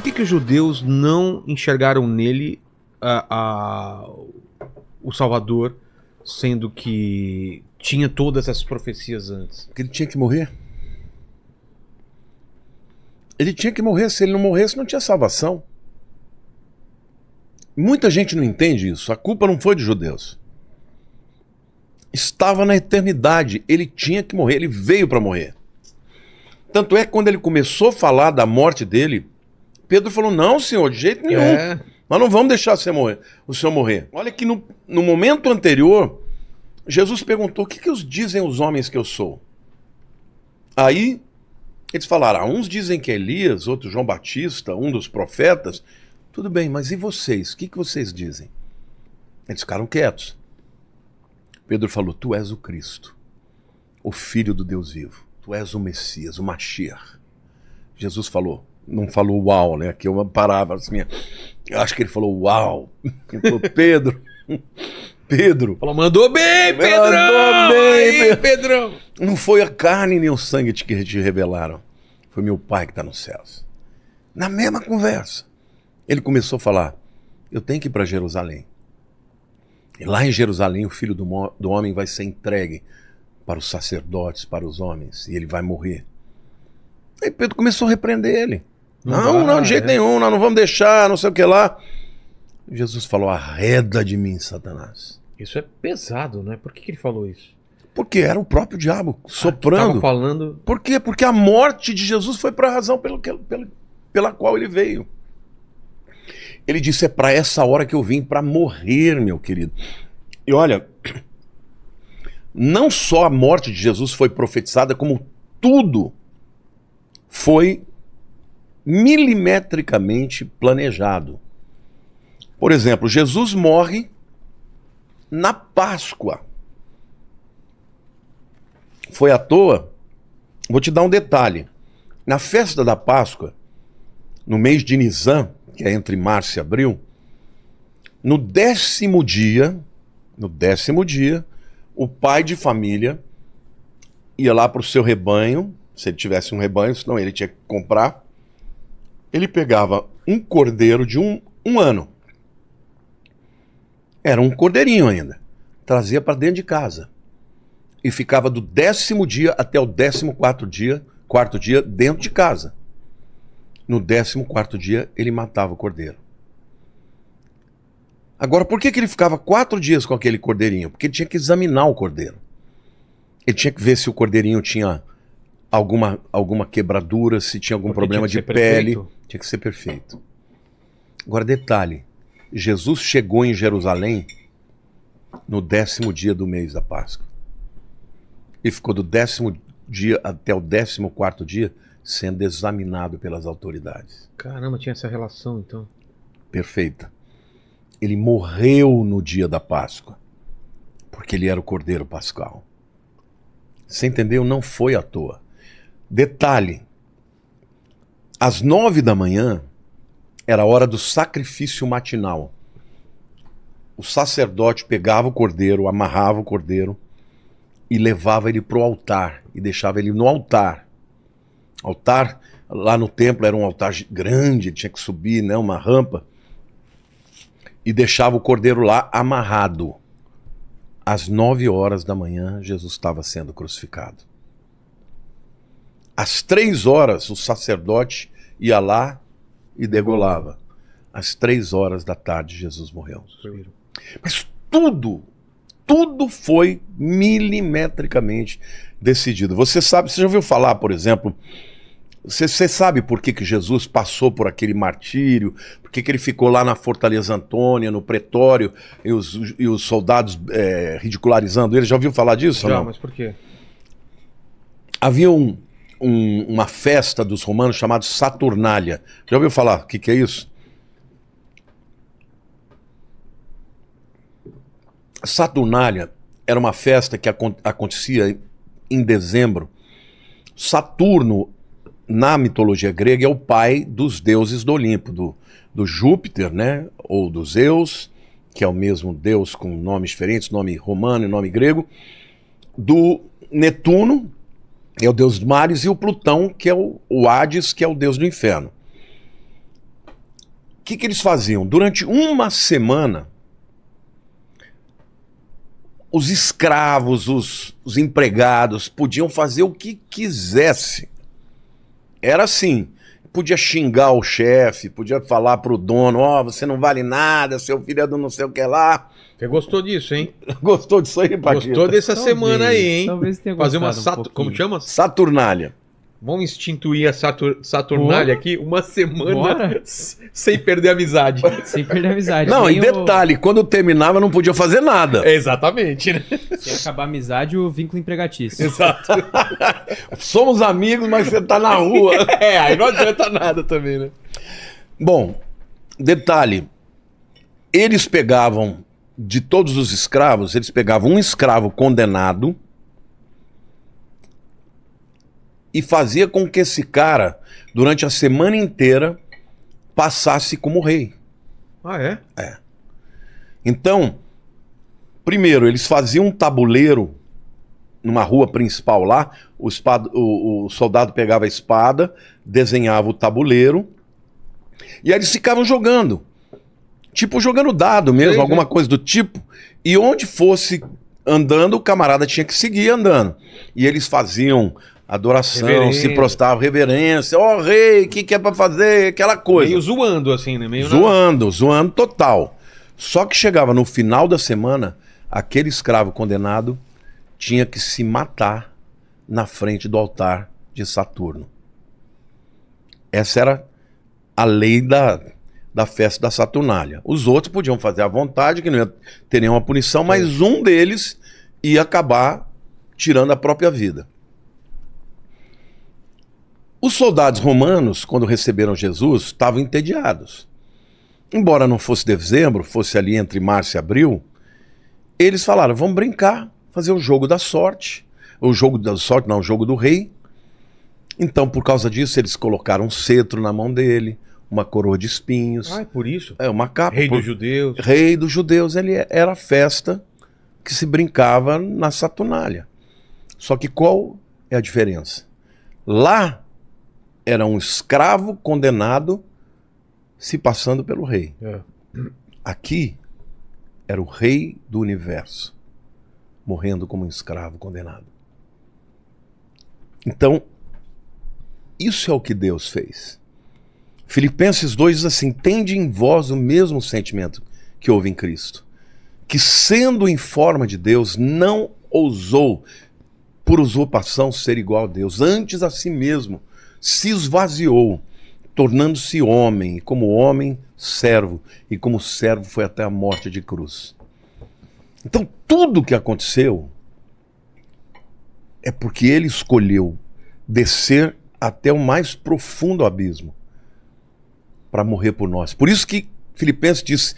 Por que os judeus não enxergaram nele o Salvador, sendo que tinha todas essas profecias antes? Porque ele tinha que morrer. Ele tinha que morrer. Se ele não morresse, não tinha salvação. Muita gente não entende isso. A culpa não foi dos judeus. Estava na eternidade. Ele tinha que morrer. Ele veio para morrer. Tanto é que quando ele começou a falar da morte dele, Pedro falou: não, senhor, de jeito nenhum. Nós não vamos deixar o senhor morrer. Olha que no momento anterior, Jesus perguntou: o que dizem os homens que eu sou? Aí eles falaram: uns dizem que é Elias, outros João Batista, um dos profetas. Tudo bem, mas e vocês? O que vocês dizem? Eles ficaram quietos. Pedro falou: tu és o Cristo, o Filho do Deus vivo. Tu és o Messias, o Mashiach. Jesus falou, não falou uau, né? Aqui é uma palavra assim. Eu acho que ele falou uau. Ele falou: Pedro. Falou: mandou bem, Pedrão! Mandou bem, aí, Pedrão! Não foi a carne nem o sangue que te revelaram. Foi meu Pai que está nos céus. Na mesma conversa, ele começou a falar: eu tenho que ir para Jerusalém. E lá em Jerusalém o Filho do Homem vai ser entregue para os sacerdotes, para os homens, e ele vai morrer. Aí Pedro começou a repreender ele. Não, de jeito nenhum, nós não vamos deixar, não sei o que lá. Jesus falou: arreda de mim, Satanás. Isso é pesado, né? Por que ele falou isso? Porque era o próprio diabo soprando. Tava falando... Por quê? Porque a morte de Jesus foi para a razão pela qual ele veio. Ele disse: é para essa hora que eu vim, para morrer, meu querido. E olha, não só a morte de Jesus foi profetizada, como tudo foi milimetricamente planejado. Por exemplo, Jesus morre na Páscoa. Foi à toa? Vou te dar um detalhe. Na festa da Páscoa, no mês de Nisan, que é entre março e abril, no 10º dia, o pai de família ia lá para o seu rebanho, se ele tivesse um rebanho, senão ele tinha que comprar. Ele pegava um cordeiro de um ano. Era um cordeirinho ainda. Trazia para dentro de casa. E ficava do 10º dia até o 14º dia dentro de casa. No 14º dia, ele matava o cordeiro. Agora, por que ele ficava 4 dias com aquele cordeirinho? Porque ele tinha que examinar o cordeiro. Ele tinha que ver se o cordeirinho tinha alguma quebradura, se tinha algum problema de pele. Tinha que ser perfeito. Agora, detalhe. Jesus chegou em Jerusalém no 10º dia do mês da Páscoa. E ficou do 10º dia até o 14º dia sendo examinado pelas autoridades. Caramba, tinha essa relação então. Perfeita. Ele morreu no dia da Páscoa, porque ele era o Cordeiro Pascal. Você entendeu? Não foi à toa. Detalhe, às 9 da manhã era a hora do sacrifício matinal. O sacerdote pegava o cordeiro, amarrava o cordeiro e levava ele para o altar e deixava ele no altar. Altar, lá no templo era um altar grande, tinha que subir, né, uma rampa, e deixava o cordeiro lá amarrado. Às 9 horas da manhã, Jesus estava sendo crucificado. Às 3 horas, o sacerdote ia lá e degolava. Às 3 horas da tarde, Jesus morreu. Mas tudo foi milimetricamente decidido. Você já ouviu falar, por exemplo, você sabe por que Jesus passou por aquele martírio, por que ele ficou lá na Fortaleza Antônia, no pretório, e os soldados ridicularizando ele? Já ouviu falar disso? Já, ou não? mas por quê? Havia uma festa dos romanos chamada Saturnália. Já ouviu falar o que é isso? Saturnália era uma festa que acontecia em dezembro. Saturno, na mitologia grega, é o pai dos deuses do Olimpo, do Júpiter, né? Ou do Zeus, que é o mesmo deus com nomes diferentes, nome romano e nome grego, do Netuno, é o deus dos mares, e o Plutão, que é o Hades, que é o deus do inferno. que eles faziam? Durante uma semana, os escravos, os empregados podiam fazer o que quisesse. Era assim, podia xingar o chefe, podia falar pro dono, você não vale nada, seu filho é do não sei o que lá. Você gostou disso, hein? Gostou disso aí, Paquito? Gostou dessa semana aí, hein? Talvez tenha Fazer uma gostado como chama? Saturnália. Vamos instituir a Saturnália aqui uma semana Bora. sem perder a amizade. Sem perder a amizade. Não, Nem e detalhe, quando terminava não podia fazer nada. Exatamente, né? Se acabar a amizade, o vínculo empregatício. Exato. Somos amigos, mas você tá na rua. Aí não adianta nada também, né? Bom, detalhe, eles pegavam, de todos os escravos, eles pegavam um escravo condenado e fazia com que esse cara, durante a semana inteira, passasse como rei. Ah, é? Então, primeiro, eles faziam um tabuleiro numa rua principal lá, o soldado pegava a espada, desenhava o tabuleiro, e aí eles ficavam jogando. Tipo, jogando dado mesmo, Sim, alguma coisa do tipo. E onde fosse andando, o camarada tinha que seguir andando. E eles faziam adoração, Reverência. se prostravam, reverência. Rei, o que é pra fazer? Aquela coisa. Meio zoando, assim, né? Meio Zoando total. Só que chegava no final da semana, aquele escravo condenado tinha que se matar na frente do altar de Saturno. Essa era a lei da festa da Saturnália. Os outros podiam fazer à vontade, que não ia ter nenhuma punição, mas um deles ia acabar tirando a própria vida. Os soldados romanos, quando receberam Jesus, estavam entediados. Embora não fosse dezembro, fosse ali entre março e abril, eles falaram, vamos brincar, fazer o jogo da sorte. O jogo da sorte, não, o jogo do rei. Então, por causa disso, eles colocaram um cetro na mão dele, uma coroa de espinhos. Ah, é por isso? Uma capa. Rei dos judeus. Rei dos judeus, era a festa que se brincava na Saturnália. Só que qual é a diferença? Lá era um escravo condenado se passando pelo rei. É. Aqui era o rei do universo, morrendo como um escravo condenado. Então, isso é o que Deus fez. Filipenses 2 diz assim, tende em vós o mesmo sentimento que houve em Cristo, que sendo em forma de Deus, não ousou por usurpação ser igual a Deus, antes a si mesmo se esvaziou, tornando-se homem, e como homem, servo, e como servo foi até a morte de cruz. Então tudo o que aconteceu é porque ele escolheu descer até o mais profundo abismo para morrer por nós. Por isso que Filipenses diz,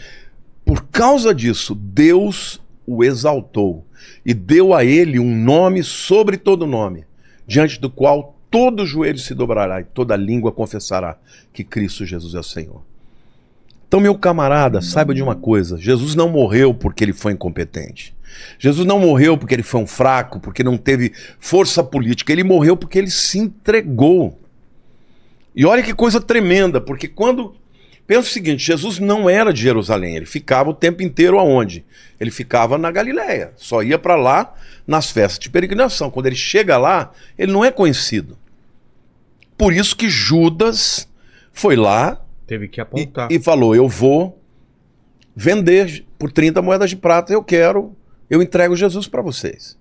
por causa disso, Deus o exaltou e deu a ele um nome sobre todo nome, diante do qual todo joelho se dobrará e toda língua confessará que Cristo Jesus é o Senhor. Então, meu camarada, saiba de uma coisa, Jesus não morreu porque ele foi incompetente. Jesus não morreu porque ele foi um fraco, porque não teve força política. Ele morreu porque ele se entregou. E olha que coisa tremenda, porque quando... Pensa o seguinte, Jesus não era de Jerusalém, ele ficava o tempo inteiro aonde? Ele ficava na Galileia, só ia para lá nas festas de peregrinação. Quando ele chega lá, ele não é conhecido. Por isso que Judas foi lá Teve que apontar. e falou, eu vou vender por 30 moedas de prata, eu entrego Jesus para vocês.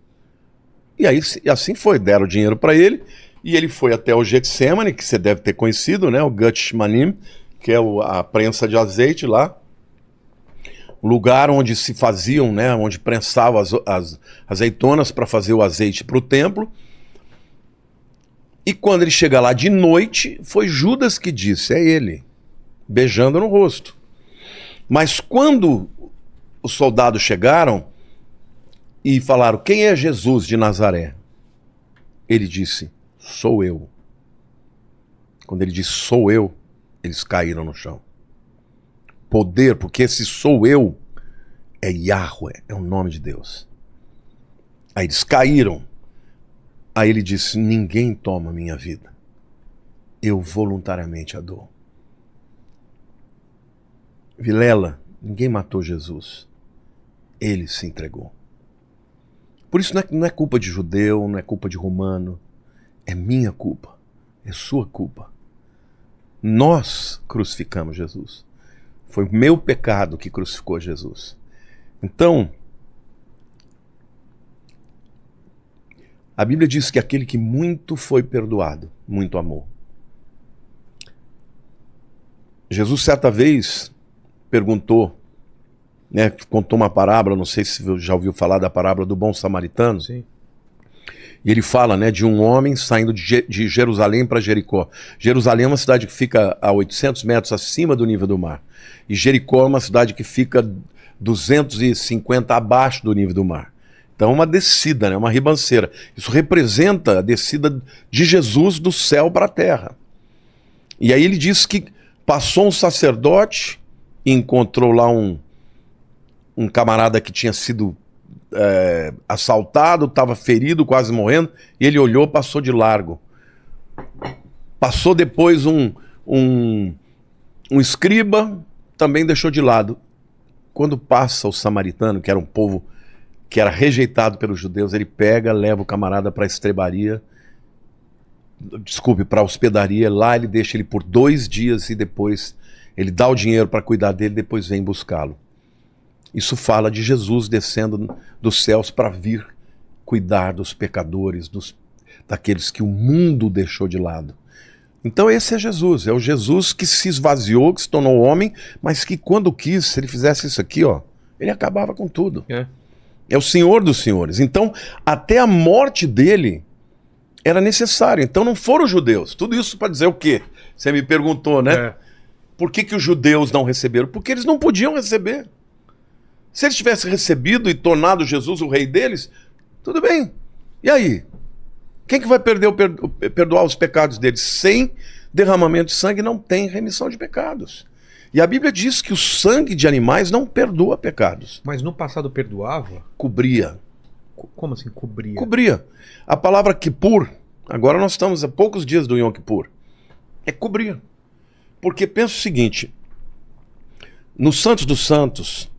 E aí assim foi, deram dinheiro para ele, e ele foi até o Getsemane, que você deve ter conhecido, né? O Gethsemanim, que é a prensa de azeite lá, o lugar onde se faziam, né? Onde prensavam as azeitonas para fazer o azeite para o templo. E quando ele chega lá de noite, foi Judas que disse, é ele, beijando no rosto. Mas quando os soldados chegaram e falaram, quem é Jesus de Nazaré? Ele disse, sou eu. Quando ele disse, sou eu, eles caíram no chão. Poder, porque esse sou eu é Yahweh, é o nome de Deus. Aí eles caíram. Aí ele disse, ninguém toma minha vida. Eu voluntariamente a dou. Vilela, ninguém matou Jesus. Ele se entregou. Por isso não é culpa de judeu, não é culpa de romano. É minha culpa. É sua culpa. Nós crucificamos Jesus. Foi o meu pecado que crucificou Jesus. Então, a Bíblia diz que aquele que muito foi perdoado, muito amou. Jesus certa vez perguntou, né, contou uma parábola, não sei se já ouviu falar da parábola do bom samaritano. Sim. E ele fala, né, de um homem saindo de Jerusalém para Jericó. Jerusalém é uma cidade que fica a 800 metros acima do nível do mar. E Jericó é uma cidade que fica 250 abaixo do nível do mar. Então é uma descida, né, uma ribanceira. Isso representa a descida de Jesus do céu para a terra. E aí ele diz que passou um sacerdote e encontrou lá um camarada que tinha sido assaltado, estava ferido, quase morrendo, e ele olhou, passou de largo. Passou depois um escriba, também deixou de lado. Quando passa o samaritano, que era um povo que era rejeitado pelos judeus, ele pega, leva o camarada para a estrebaria, para a hospedaria, lá ele deixa ele por 2 dias e depois ele dá o dinheiro para cuidar dele, depois vem buscá-lo. Isso fala de Jesus descendo dos céus para vir cuidar dos pecadores, daqueles que o mundo deixou de lado. Então esse é Jesus, é o Jesus que se esvaziou, que se tornou homem, mas que quando quis, se ele fizesse isso aqui, ó, ele acabava com tudo. É o Senhor dos senhores. Então até a morte dele era necessário. Então não foram os judeus. Tudo isso para dizer o quê? Você me perguntou, né? Por que os judeus não receberam? Porque eles não podiam receber. Se eles tivessem recebido e tornado Jesus o rei deles, tudo bem. E aí? Quem que vai perdoar os pecados deles? Sem derramamento de sangue não tem remissão de pecados. E a Bíblia diz que o sangue de animais não perdoa pecados. Mas no passado perdoava? Cobria. Como assim cobria? Cobria. A palavra Kippur, agora nós estamos a poucos dias do Yom Kippur, é cobrir. Porque pensa o seguinte, no Santos dos Santos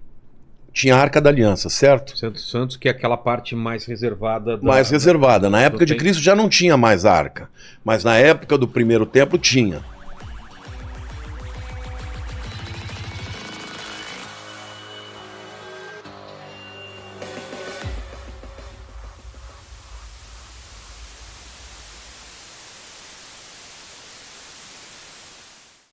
tinha a Arca da Aliança, certo? Santos, que é aquela parte mais reservada. Mais reservada. Na época de Cristo já não tinha mais a Arca, mas na época do primeiro templo tinha.